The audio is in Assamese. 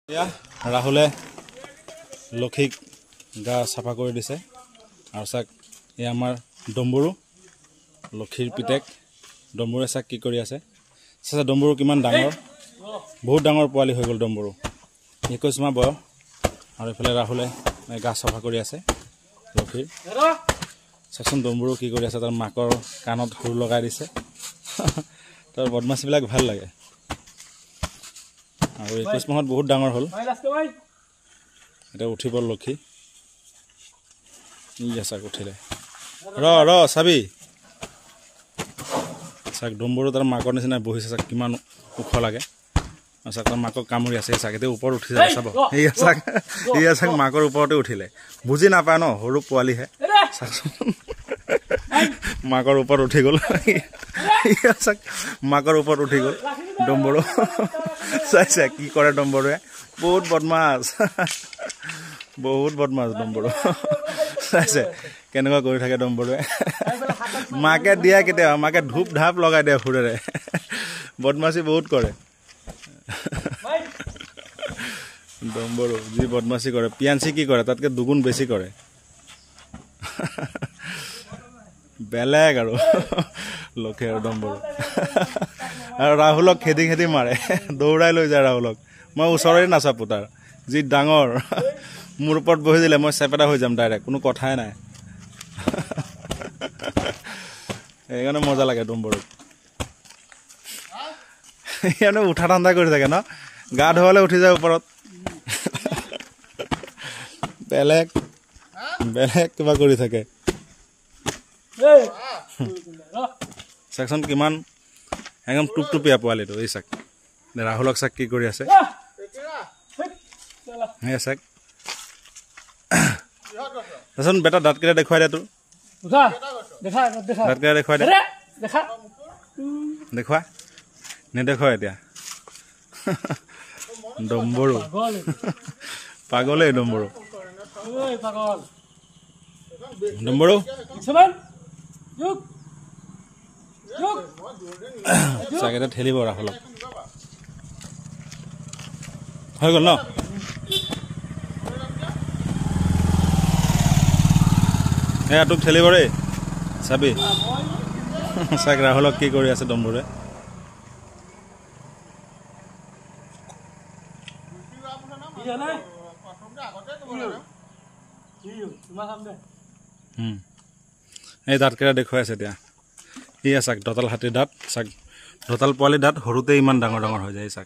ৰাহুলে লক্ষীক গা চাফা কৰি দিছে আৰু চাক এই আমাৰ ডম্বৰু লক্ষীৰ পিতেক ডম্বৰুৱে চাক কি কৰি আছে চাচা ডম্বৰু কিমান ডাঙৰ বহুত ডাঙৰ পোৱালি হৈ গ'ল ডম্বৰু 21 মাহ বয়স আৰু এফালে ৰাহুলে গা চাফা কৰি আছে লক্ষীৰ চাচোন ডম্বৰু কি কৰি আছে তাৰ মাকৰ কাণত সুৰ লগাই দিছে তাৰ বদমাছিবিলাক ভাল লাগে আৰু 21 মাহত বহুত ডাঙৰ হ'ল এটা উঠিব লক্ষী ই আছাক উঠিলে ৰ চাবি চাক ডম্বৰু তাৰ মাকৰ নিচিনা বহিছে চাক কিমান ওখ লাগে চাক তাৰ মাকক কামুৰি আছে চাক এতিয়া ওপৰত উঠি যায় চাব এই চাক মাকৰ ওপৰতে উঠিলে বুজি নাপায় ন সৰু পোৱালিহে চাচোন মাকৰ ওপৰত উঠি গ'ল চাক মাকৰ ওপৰত উঠি গ'ল ডম্বৰু চাইছে কি কৰে ডম্বৰুৱে বহুত বদমাছ ডম্বৰু চাইছে কেনেকুৱা কৰি থাকে ডম্বৰুৱে মাকে দিয়া কেতিয়া মাকে ধূপ ধাপ লগাই দিয়ে ফুৰেৰে বদমাছি বহুত কৰে ডম্বৰু যি বদমাছি কৰে পিয়াঞ্চি কি কৰে তাতকে দুগুণ বেছি কৰে বেলেগ আৰু লক্ষী আৰু ডম্বৰু আৰু ৰাহুলক খেদি মাৰে দৌৰাই লৈ যায় ৰাহুলক মই ওচৰৰে নাচাপো তাৰ যি ডাঙৰ মোৰ ওপৰত বহি দিলে মই চেপেটা হৈ যাম ডাইৰেক্ট কোনো কথাই নাই সেইকাৰণে মজা লাগে ডম্বৰুক সেইকাৰণে উঠা ঠাণ্ডা কৰি থাকে ন গা ধুৱালে উঠি যায় ওপৰত বেলেগ কিবা কৰি থাকে চাকচোন কিমান একদম টুপটুপীয়া পোৱালিটো এই চাক ৰাহুলক চাক কি কৰি আছে চাক চাচোন বেটা দাঁতকেইটা দেখুৱাই দে তোৰ দাঁতকেইটা দেখুৱাই দে দেখুৱা নেদেখুৱা এতিয়া ডম্বৰু পাগলেই ডম্বৰু চাকেটা ঠেলিব ৰাহুলক হৈ গ'ল ন এয়া তোক ঠেলিব ৰে চাবি চাক ৰাহুলক কি কৰি আছে ডম্বৰুৱে এই দাঁতকেইটা দেখুৱাই আছে এতিয়া ইয়া চাক দঁতাল হাতীৰ দাঁত চাক দঁতাল পোৱালি দাঁত সৰুতে ইমান ডাঙৰ হৈ যায় চাক